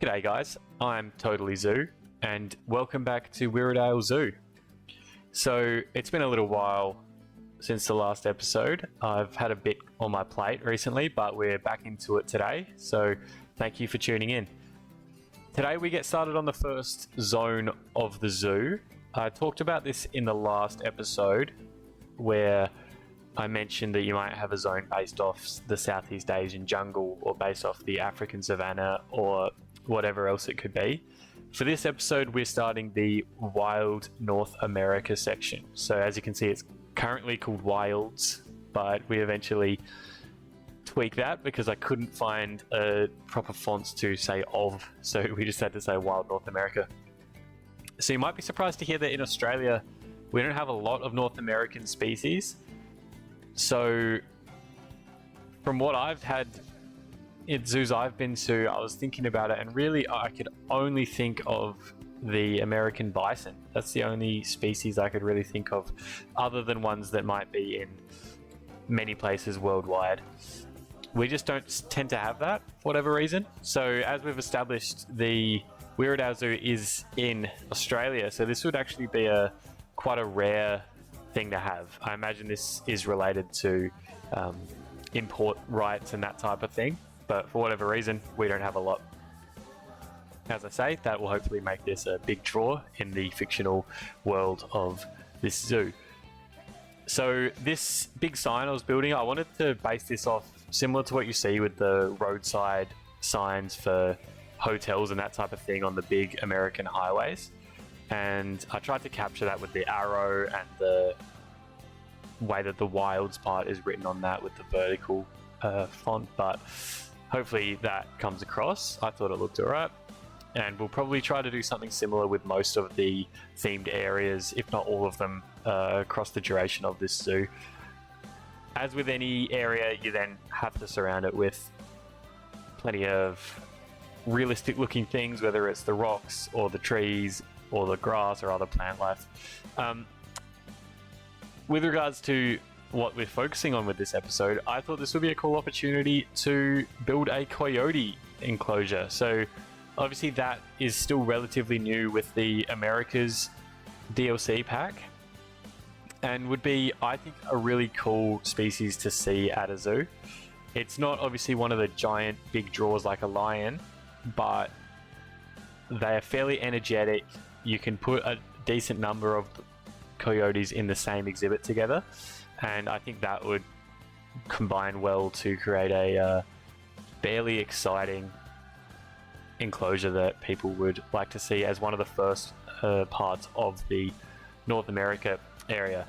G'day guys, I'm Totally Zoo, and welcome back to Wirradale Zoo. So it's been a little while since the last episode. I've had a bit on my plate recently, but we're back into it today, so thank you for tuning in. Today we get started on the first zone of the zoo. I talked about this in the last episode, where I mentioned that you might have a zone based off the Southeast Asian jungle, or based off the African savanna, or whatever else it could be. For this episode, we're starting the Wild North America section. So as you can see, it's currently called Wilds, but we eventually tweaked that because I couldn't find a proper fonts to say of, so we just had to say Wild North America. So you might be surprised to hear that in Australia, we don't have a lot of North American species. So from what I've had in zoos I've been to, I was thinking about it, and really I could only think of the American bison. That's the only species I could really think of, other than ones that might be in many places worldwide. We just don't tend to have that for whatever reason. So as we've established, the Wirradale Zoo is in Australia, so this would actually be quite a rare thing to have. I imagine this is related to import rights and that type of thing, but for whatever reason, we don't have a lot. As I say, that will hopefully make this a big draw in the fictional world of this zoo. So this big sign I was building, I wanted to base this off similar to what you see with the roadside signs for hotels and that type of thing on the big American highways. And I tried to capture that with the arrow and the way that the wilds part is written on that with the vertical font, but hopefully that comes across. I thought it looked alright, and we'll probably try to do something similar with most of the themed areas, if not all of them, across the duration of this zoo. As with any area, you then have to surround it with plenty of realistic looking things, whether it's the rocks or the trees or the grass or other plant life. With regards to what we're focusing on with this episode, I thought this would be a cool opportunity to build a coyote enclosure. So obviously that is still relatively new with the Americas DLC pack, and would be, I think, a really cool species to see at a zoo. It's not obviously one of the giant big draws like a lion, but they are fairly energetic. You can put a decent number of coyotes in the same exhibit together, and I think that would combine well to create a fairly exciting enclosure that people would like to see as one of the first parts of the North America area.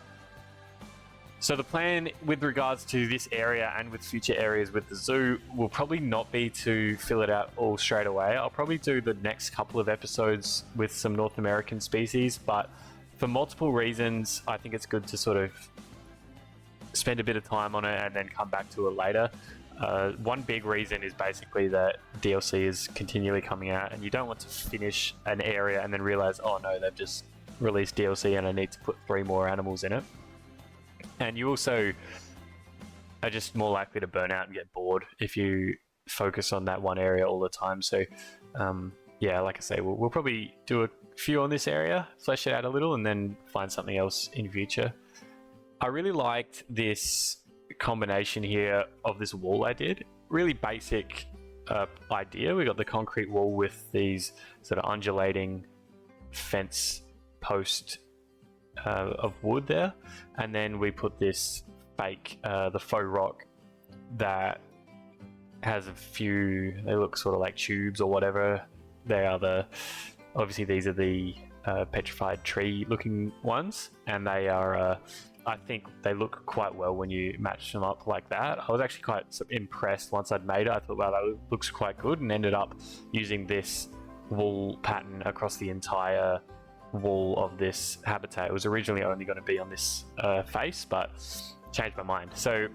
So the plan with regards to this area and with future areas with the zoo will probably not be to fill it out all straight away. I'll probably do the next couple of episodes with some North American species, but for multiple reasons, I think it's good to sort of spend a bit of time on it and then come back to it later. One big reason is basically that DLC is continually coming out, and you don't want to finish an area and then realize, oh no, they've just released DLC and I need to put 3 more animals in it. And you also are just more likely to burn out and get bored if you focus on that one area all the time. So yeah, like I say, we'll probably do a few on this area, flesh it out a little, and then find something else in future. I really liked this combination here of this wall I did. Really basic idea. We got the concrete wall with these sort of undulating fence post of wood there, and then we put this fake, the faux rock that has a few, they look sort of like tubes or whatever. They are obviously these are the petrified tree looking ones, and they are I think they look quite well when you match them up like that. I was actually quite impressed once I'd made it. I thought, wow, that looks quite good, and ended up using this wool pattern across the entire wall of this habitat. It was originally only going to be on this face, but changed my mind. So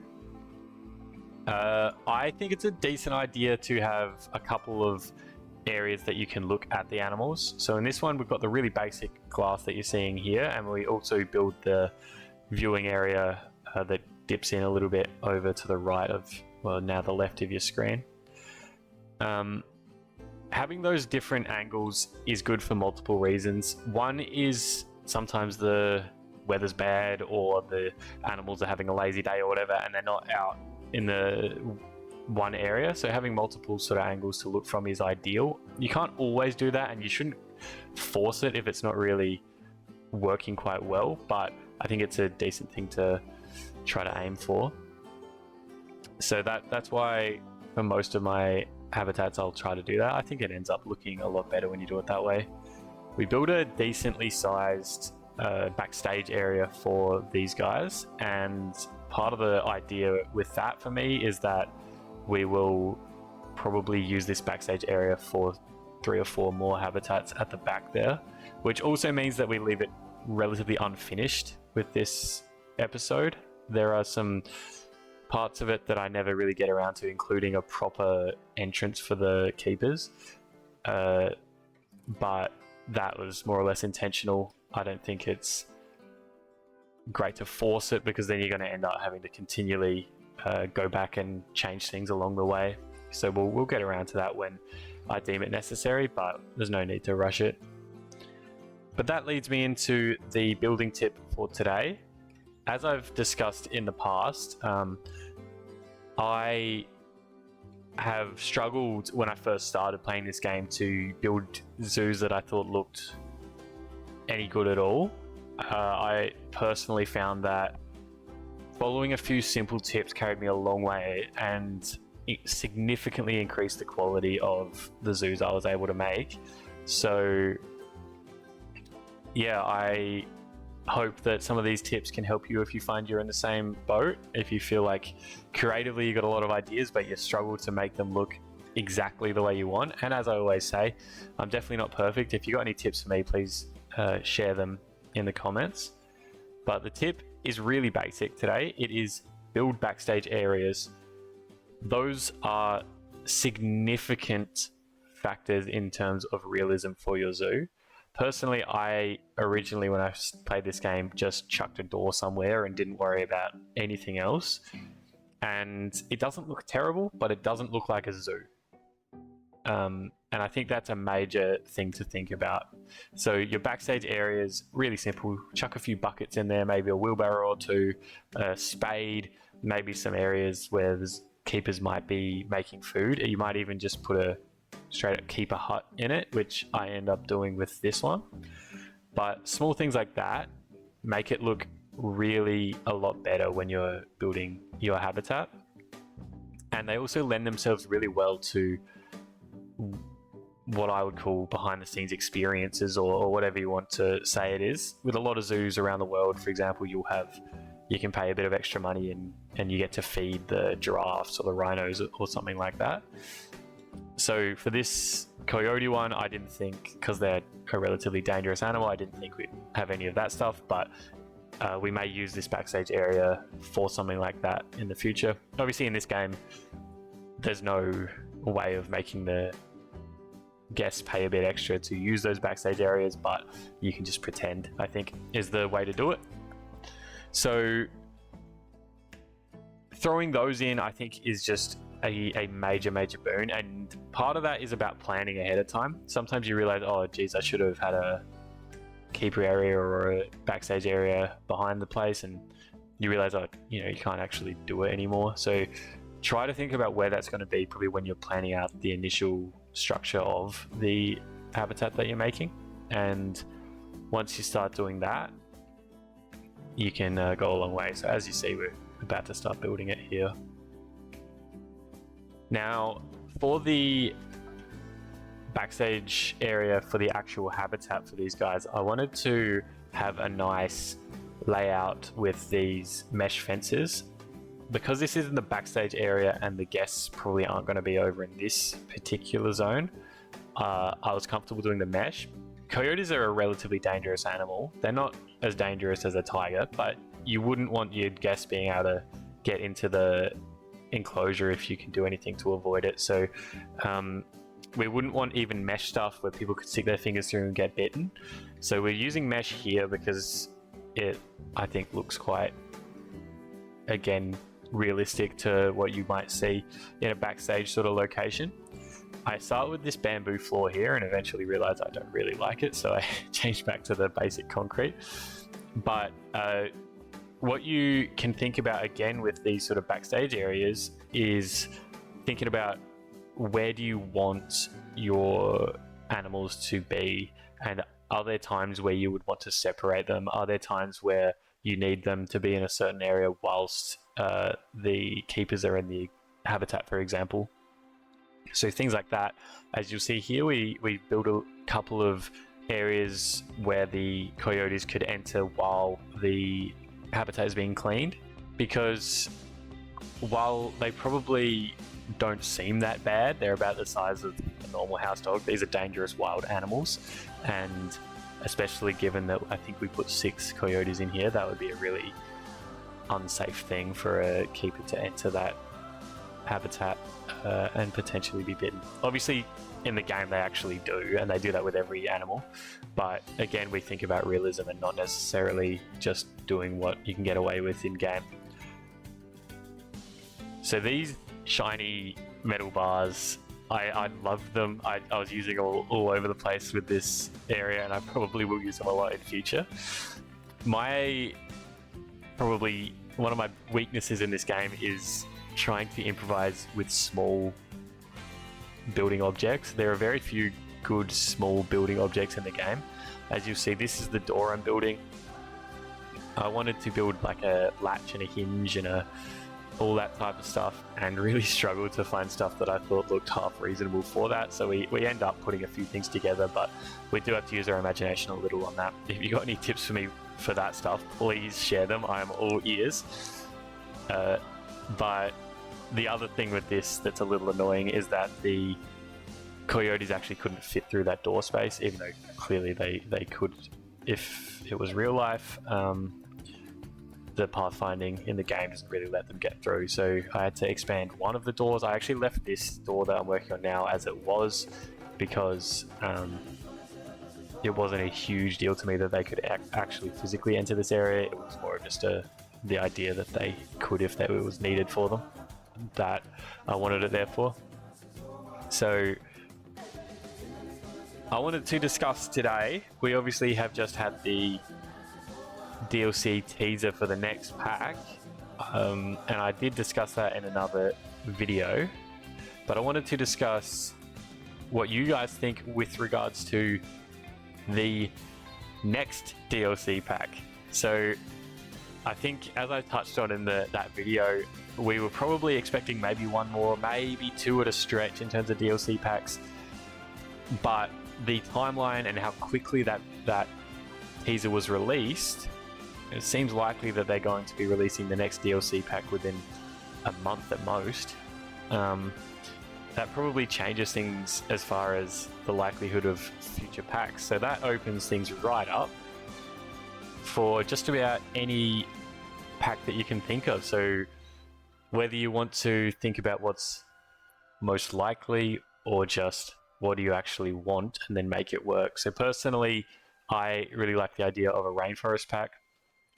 I think it's a decent idea to have a couple of areas that you can look at the animals. So in this one, we've got the really basic glass that you're seeing here, and we also build the viewing area that dips in a little bit over to the right of, well, now the left of your screen. having those different angles is good for multiple reasons. One is sometimes the weather's bad or the animals are having a lazy day or whatever, and they're not out in the one area. So having multiple sort of angles to look from is ideal. You can't always do that, and you shouldn't force it if it's not really working quite well, but I think it's a decent thing to try to aim for. So that's why for most of my habitats I'll try to do that. I think it ends up looking a lot better when you do it that way. We build a decently sized backstage area for these guys, and part of the idea with that for me is that we will probably use this backstage area for 3 or 4 more habitats at the back there, which also means that we leave it relatively unfinished with this episode. There are some parts of it that I never really get around to, including a proper entrance for the keepers, but that was more or less intentional. I don't think it's great to force it, because then you're going to end up having to continually go back and change things along the way. So we'll get around to that when I deem it necessary, but there's no need to rush it. But that leads me into the building tip for today. As I've discussed in the past, I have struggled when I first started playing this game to build zoos that I thought looked any good at all. I personally found that following a few simple tips carried me a long way, and it significantly increased the quality of the zoos I was able to make. So yeah, I hope that some of these tips can help you if you find you're in the same boat. If you feel like creatively you got a lot of ideas but you struggle to make them look exactly the way you want. And as I always say, I'm definitely not perfect. If you got any tips for me, please share them in the comments. But the tip is really basic today. It is build backstage areas. Those are significant factors in terms of realism for your zoo. Personally, I originally, when I played this game, just chucked a door somewhere and didn't worry about anything else. And it doesn't look terrible, but it doesn't look like a zoo. And I think that's a major thing to think about. So your backstage area is really simple. Chuck a few buckets in there, maybe a wheelbarrow or two, a spade, maybe some areas where the keepers might be making food. You might even just put a straight up keeper hut in it, which I end up doing with this one. But small things like that make it look really a lot better when you're building your habitat. And they also lend themselves really well to what I would call behind the scenes experiences, or whatever you want to say it is. With a lot of zoos around the world, for example, you can pay a bit of extra money and you get to feed the giraffes or the rhinos or something like that. So for this coyote one, I didn't think, because they're a relatively dangerous animal, I didn't think we'd have any of that stuff, but we may use this backstage area for something like that in the future. Obviously in this game, there's no way of making the guests pay a bit extra to use those backstage areas, but you can just pretend, I think, is the way to do it. So throwing those in, I think, is just a major boon, and part of that is about planning ahead of time. Sometimes you realize, oh geez, I should have had a keeper area or a backstage area behind the place, and you realize, oh, you can't actually do it anymore. So try to think about where that's going to be, probably when you're planning out the initial structure of the habitat that you're making. And once you start doing that, you can go a long way. So as you see, we're about to start building it here. Now, for the backstage area for the actual habitat for these guys, I wanted to have a nice layout with these mesh fences. Because this is in the backstage area and the guests probably aren't going to be over in this particular zone, I was comfortable doing the mesh. Coyotes are a relatively dangerous animal. They're not as dangerous as a tiger, but you wouldn't want your guests being able to get into the enclosure if you can do anything to avoid it. So we wouldn't want even mesh stuff where people could stick their fingers through and get bitten. So we're using mesh here because it, I think, looks quite, again, realistic to what you might see in a backstage sort of location. I start with this bamboo floor here and eventually realize I don't really like it, so I changed back to the basic concrete. But what you can think about again with these sort of backstage areas is thinking about where do you want your animals to be, and are there times where you would want to separate them? Are there times where you need them to be in a certain area whilst the keepers are in the habitat, for example? So things like that. As you'll see here, we built a couple of areas where the coyotes could enter while the habitat is being cleaned, because while they probably don't seem that bad, they're about the size of a normal house dog. These are dangerous wild animals, and especially given that I think we put 6 coyotes in here, that would be a really unsafe thing for a keeper to enter that habitat and potentially be bitten. Obviously in the game they actually do, and they do that with every animal, but again we think about realism and not necessarily just doing what you can get away with in game. So these shiny metal bars, I love them. I was using all over the place with this area, and I probably will use them a lot in future. Probably one of my weaknesses in this game is trying to improvise with small building objects. There are very few good small building objects in the game. As you'll see, this is the door I'm building. I wanted to build like a latch and a hinge and all that type of stuff, and really struggled to find stuff that I thought looked half reasonable for that. So we end up putting a few things together, but we do have to use our imagination a little on that. If you got any tips for me for that stuff, please share them. I am all ears. But the other thing with this that's a little annoying is that the coyotes actually couldn't fit through that door space, even though clearly they could if it was real life. The pathfinding in the game doesn't really let them get through, so I had to expand one of the doors. I actually left this door that I'm working on now as it was, because it wasn't a huge deal to me that they could actually physically enter this area. It was more just the idea that they could if it was needed for them, that I wanted it there for. So I wanted to discuss today, we obviously have just had the DLC teaser for the next pack, and I did discuss that in another video, but I wanted to discuss what you guys think with regards to the next DLC pack. So I think, as I touched on in that video, we were probably expecting maybe one more, maybe 2 at a stretch in terms of DLC packs, but the timeline and how quickly that teaser was released, it seems likely that they're going to be releasing the next DLC pack within a month at most. That probably changes things as far as the likelihood of future packs. So that opens things right up for just about any pack that you can think of. So whether you want to think about what's most likely or just what do you actually want and then make it work. So personally, I really like the idea of a rainforest pack.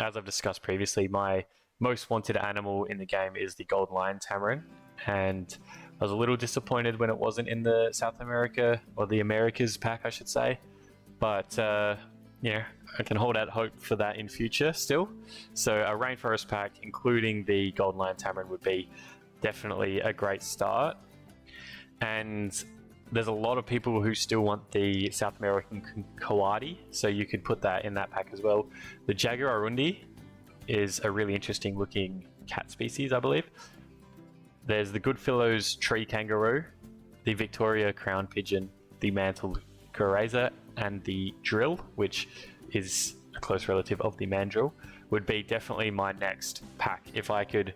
As I've discussed previously, my most wanted animal in the game is the golden lion tamarin, and I was a little disappointed when it wasn't in the South America, or the Americas pack I should say, but yeah, I can hold out hope for that in future still. So a rainforest pack including the golden lion tamarin would be definitely a great start. And there's a lot of people who still want the South American Coyote, so you could put that in that pack as well. The Jaguarundi is a really interesting looking cat species, I believe. There's the Goodfellow's tree kangaroo, the Victoria crown pigeon, the mantle coraza, and the drill, which is a close relative of the mandrill, would be definitely my next pack. If I could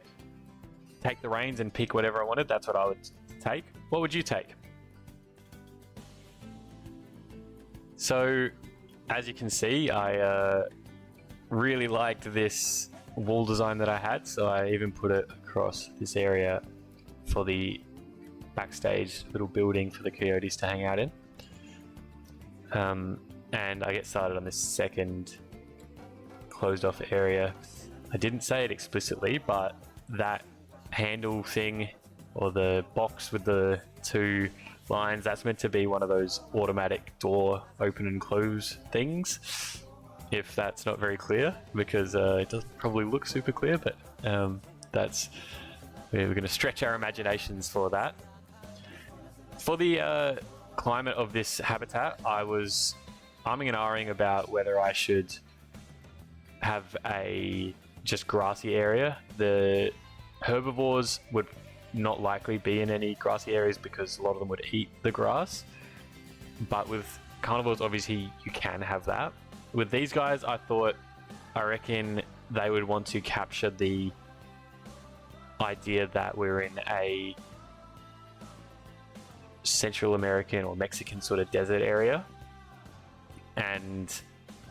take the reins and pick whatever I wanted, that's what I would take. What would you take? So, as you can see, I really liked this wall design that I had, so I even put it across this area for the backstage little building for the coyotes to hang out in. And I get started on this second closed off area. I didn't say it explicitly, but that handle thing, or the box with the 2 lines. That's meant to be one of those automatic door open and close things, if that's not very clear, because it doesn't probably look super clear, but we're going to stretch our imaginations for that. For the climate of this habitat, I was umming and ahhing about whether I should have a just grassy area. The herbivores would not likely be in any grassy areas because a lot of them would eat the grass, but with carnivores obviously you can have that. With these guys, I reckon they would want to capture the idea that we're in a Central American or Mexican sort of desert area, and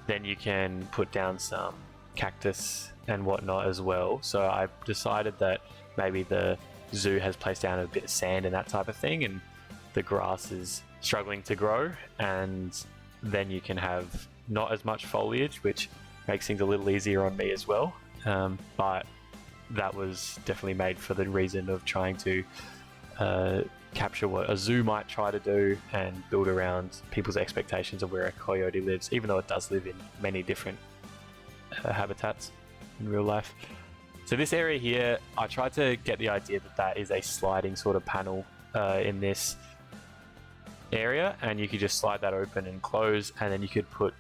then you can put down some cactus and whatnot as well. So I've decided that maybe the zoo has placed down a bit of sand and that type of thing, and the grass is struggling to grow, and then you can have not as much foliage, which makes things a little easier on me as well. But that was definitely made for the reason of trying to capture what a zoo might try to do and build around people's expectations of where a coyote lives, even though it does live in many different habitats in real life. So this area here, I tried to get the idea that that is a sliding sort of panel in this area, and you could just slide that open and close, and then you could put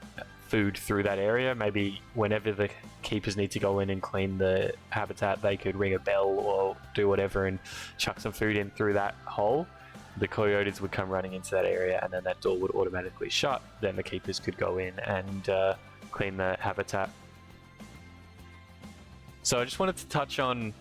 food through that area. Maybe whenever the keepers need to go in and clean the habitat, they could ring a bell or do whatever and chuck some food in through that hole. The coyotes would come running into that area, and then that door would automatically shut. Then the keepers could go in and clean the habitat. So I just wanted to touch on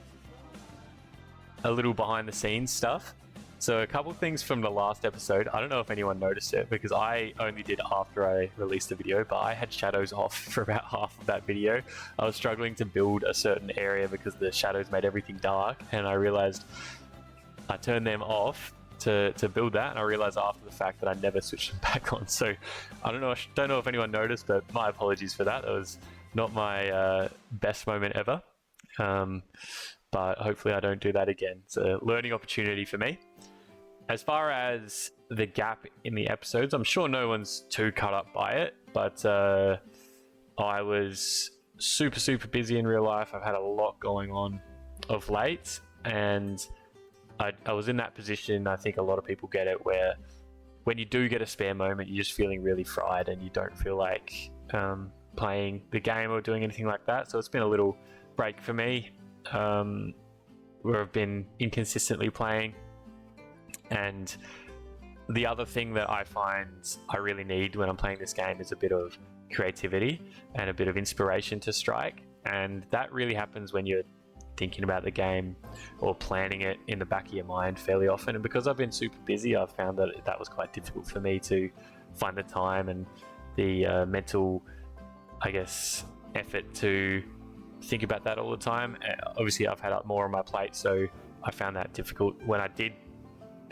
a little behind the scenes stuff. So a couple things from the last episode. I don't know if anyone noticed it because I only did after I released the video, but I had shadows off for about half of that video. I was struggling to build a certain area because the shadows made everything dark, and I realized I turned them off to build that, and I realized after the fact that I never switched them back on. So I don't know if anyone noticed, but my apologies for that. That was not my best moment ever. But hopefully I don't do that again. It's a learning opportunity for me. As far as the gap in the episodes, I'm sure no one's too cut up by it, but I was super busy in real life. I've had a lot going on of late, and I was in that position. I think a lot of people get it, where when you do get a spare moment, you're just feeling really fried and you don't feel like playing the game or doing anything like that. So it's been a little break for me, where I've been inconsistently playing. And the other thing that I find I really need when I'm playing this game is a bit of creativity and a bit of inspiration to strike. And that really happens when you're thinking about the game or planning it in the back of your mind fairly often. And because I've been super busy, I've found that that was quite difficult for me to find the time and the mental, I guess, effort to think about that all the time. Obviously, I've had more on my plate, so I found that difficult. When I did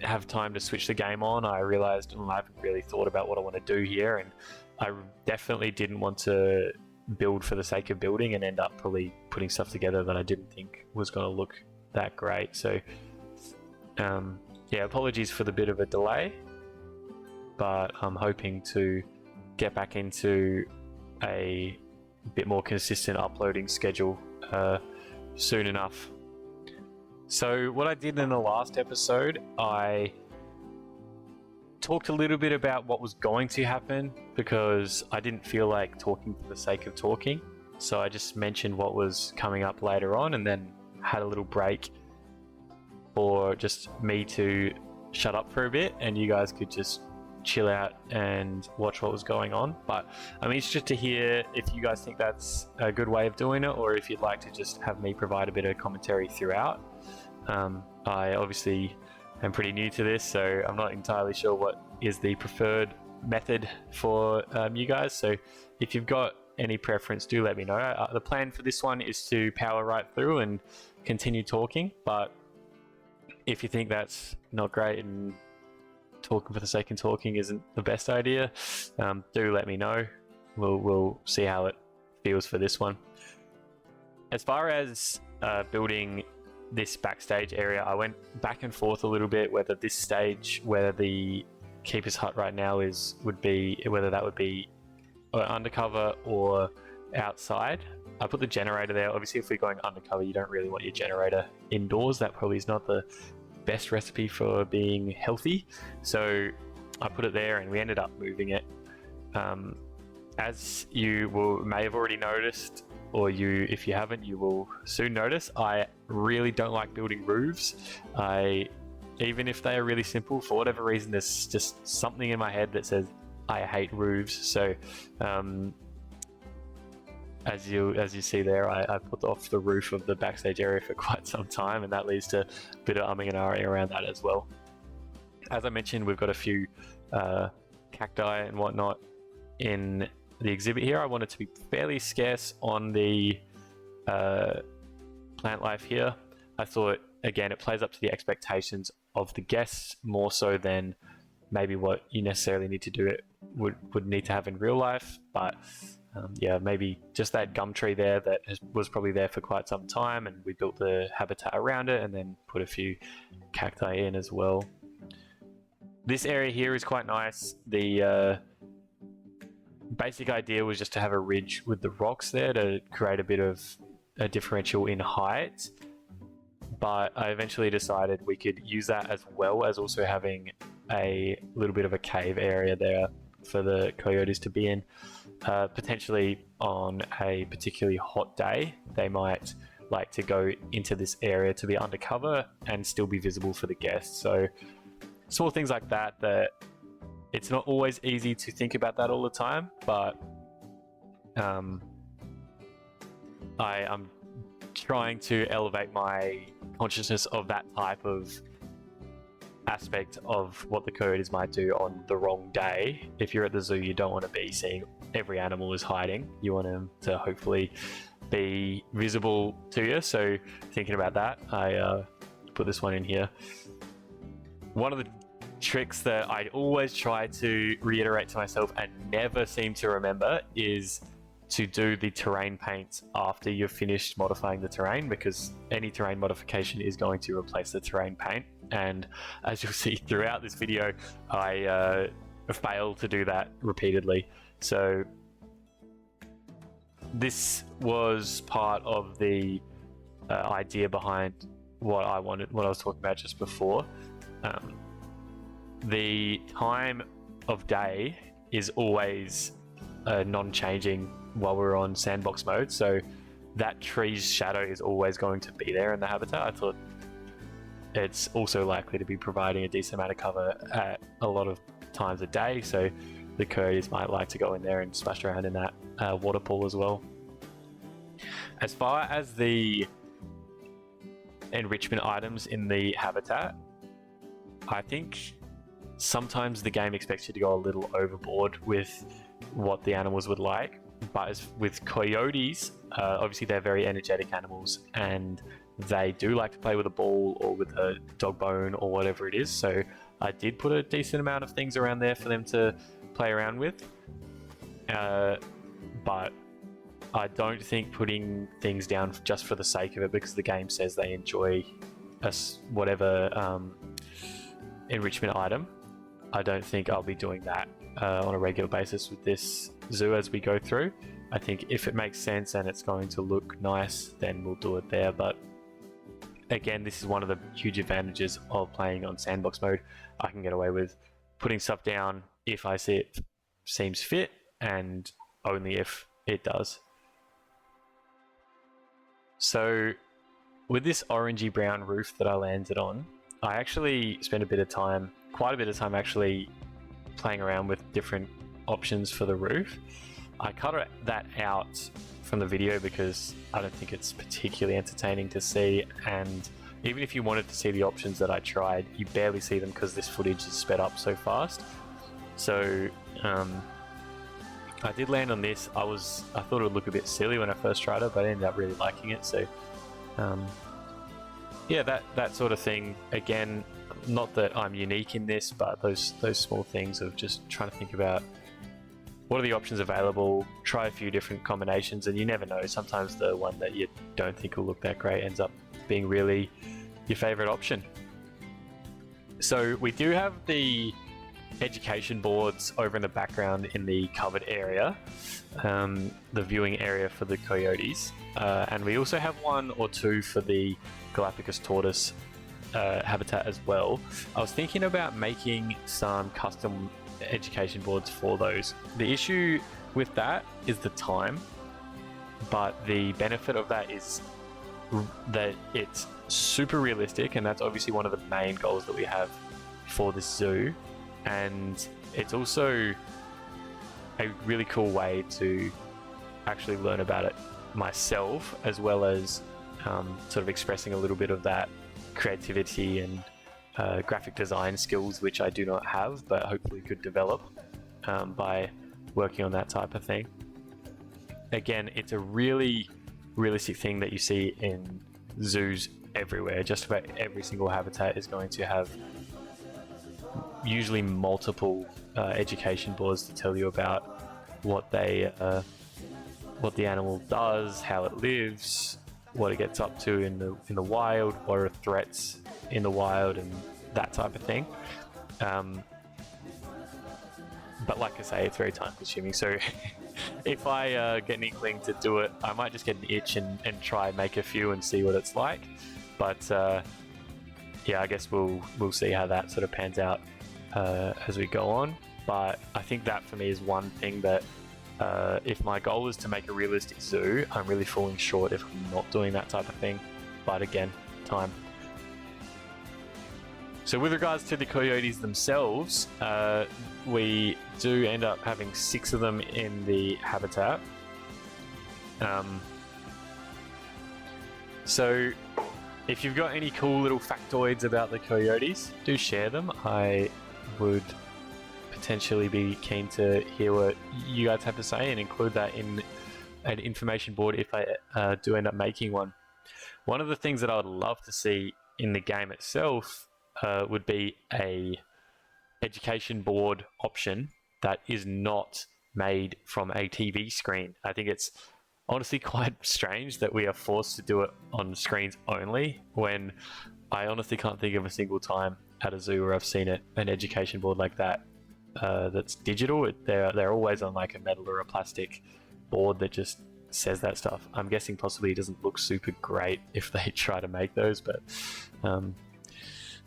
have time to switch the game on, I realized I haven't really thought about what I want to do here, and I definitely didn't want to build for the sake of building and end up probably putting stuff together that I didn't think was going to look that great. So yeah, apologies for the bit of a delay, but I'm hoping to get back into a bit more consistent uploading schedule soon enough. So what I did in the last episode, I talked a little bit about what was going to happen because I didn't feel like talking for the sake of talking. So I just mentioned what was coming up later on, and then had a little break for just me to shut up for a bit and you guys could just chill out and watch what was going on. But I'm interested to hear if you guys think that's a good way of doing it, or if you'd like to just have me provide a bit of commentary throughout. I obviously am pretty new to this, so I'm not entirely sure what is the preferred method for you guys. So if you've got any preference, do let me know. The plan for this one is to power right through and continue talking, but if you think that's not great and talking for the sake of talking isn't the best idea, do let me know. We'll see how it feels for this one. As far as building this backstage area, I went back and forth a little bit whether this stage, where the keeper's hut right now is, whether that would be undercover or outside. I put the generator there. Obviously, if we're going undercover, you don't really want your generator indoors. That probably is not the best recipe for being healthy. So I put it there, and we ended up moving it. As you may have already noticed, or if you haven't, you will soon notice, I really don't like building roofs. Even if they are really simple, for whatever reason, there's just something in my head that says I hate roofs. So as you see there, I put off the roof of the backstage area for quite some time, and that leads to a bit of umming and ahhing around that as well. As I mentioned, we've got a few cacti and whatnot in the exhibit here. I want it to be fairly scarce on the plant life here. I thought, again, it plays up to the expectations of the guests more so than maybe what you necessarily need to do it would need to have in real life. But yeah, maybe just that gum tree there that was probably there for quite some time, and we built the habitat around it and then put a few cacti in as well. This area here is quite nice. The basic idea was just to have a ridge with the rocks there to create a bit of a differential in height, but I eventually decided we could use that as well as also having a little bit of a cave area there for the coyotes to be in. Potentially on a particularly hot day, they might like to go into this area to be undercover and still be visible for the guests. So small things like that it's not always easy to think about that all the time, but I'm trying to elevate my consciousness of that type of aspect of what the coyotes might do on the wrong day. If you're at the zoo, you don't want to be seeing every animal is hiding. You want them to hopefully be visible to you. So thinking about that, I put this one in here. One of the tricks that I always try to reiterate to myself and never seem to remember is to do the terrain paint after you've finished modifying the terrain, because any terrain modification is going to replace the terrain paint. And as you'll see throughout this video, I fail to do that repeatedly. So this was part of the idea behind what I was talking about just before. The time of day is always non-changing while we're on sandbox mode, so that tree's shadow is always going to be there in the habitat. I thought it's also likely to be providing a decent amount of cover at a lot of times a day, so the coyotes might like to go in there and splash around in that water pool as well. As far as the enrichment items in the habitat, I think sometimes the game expects you to go a little overboard with what the animals would like, but as with coyotes, obviously they're very energetic animals and they do like to play with a ball or with a dog bone or whatever it is, so I did put a decent amount of things around there for them to play around with, but I don't think putting things down just for the sake of it, because the game says they enjoy whatever enrichment item. I don't think I'll be doing that on a regular basis with this zoo as we go through. I think if it makes sense and it's going to look nice, then we'll do it there. But again, this is one of the huge advantages of playing on sandbox mode. I can get away with putting stuff down if I see it seems fit, and only if it does. So with this orangey brown roof that I landed on, I actually spent quite a bit of time actually playing around with different options for the roof. I cut that out from the video because I don't think it's particularly entertaining to see, and even if you wanted to see the options that I tried, you barely see them because this footage is sped up so fast. So I did land on this. I thought it would look a bit silly when I first tried it, but I ended up really liking it. So yeah, that sort of thing. Again, not that I'm unique in this, but those small things of just trying to think about what are the options available, try a few different combinations, and you never know. Sometimes the one that you don't think will look that great ends up being really your favorite option. So we do have the education boards over in the background in the covered area, the viewing area for the coyotes, and we also have one or two for the Galapagos tortoise habitat as well. I was thinking about making some custom education boards for those. The issue with that is the time, but the benefit of that is that it's super realistic, and that's obviously one of the main goals that we have for this zoo. And it's also a really cool way to actually learn about it myself, as well as sort of expressing a little bit of that creativity and graphic design skills, which I do not have, but hopefully could develop by working on that type of thing. Again, it's a really realistic thing that you see in zoos everywhere. Just about every single habitat is going to have usually multiple education boards to tell you about what the animal does, how it lives, what it gets up to in the wild, what are threats in the wild, and that type of thing. But like I say, it's very time consuming, so if I get an inkling to do it, I might just get an itch and try make a few and see what it's like. But yeah, I guess we'll see how that sort of pans out as we go on. But I think that for me is one thing that if my goal is to make a realistic zoo, I'm really falling short if I'm not doing that type of thing. But again, time. So with regards to the coyotes themselves, we do end up having 6 of them in the habitat. So if you've got any cool little factoids about the coyotes, do share them. I would potentially be keen to hear what you guys have to say and include that in an information board if I do end up making one. One of the things that I would love to see in the game itself would be a education board option that is not made from a TV screen. I think it's honestly quite strange that we are forced to do it on screens only, when I honestly can't think of a single time at a zoo where I've seen an education board like that that's digital. They're always on like a metal or a plastic board that just says that stuff. I'm guessing possibly it doesn't look super great if they try to make those, but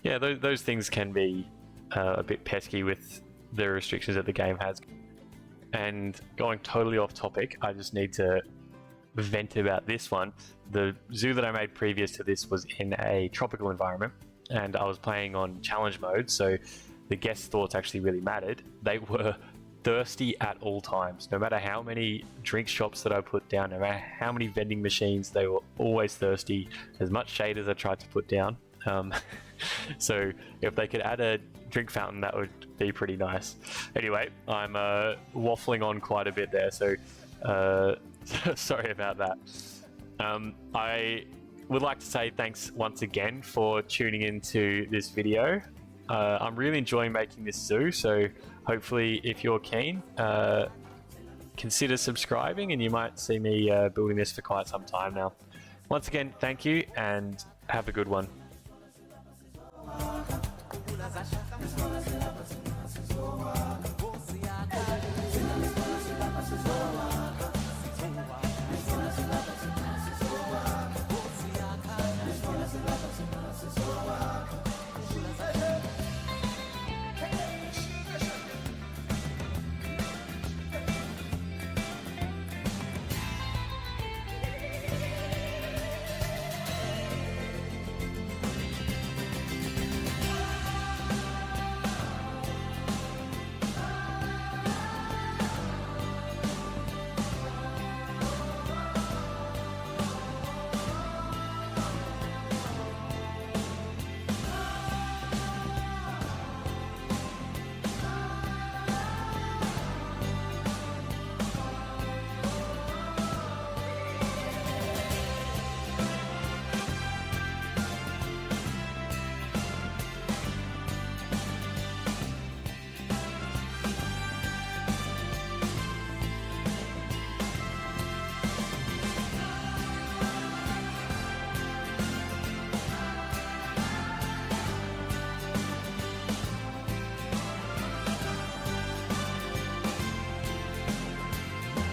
yeah, those things can be a bit pesky with the restrictions that the game has. And going totally off topic, I just need to vent about this one. The zoo that I made previous to this was in a tropical environment, and I was playing on challenge mode, so the guests' thoughts actually really mattered. They were thirsty at all times. No matter how many drink shops that I put down, no matter how many vending machines, they were always thirsty, as much shade as I tried to put down. So if they could add a drink fountain, that would be pretty nice. Anyway, I'm waffling on quite a bit there, so sorry about that. I would like to say thanks once again for tuning into this video. I'm really enjoying making this zoo, so hopefully if you're keen, consider subscribing and you might see me building this for quite some time now. Once again, thank you and have a good one.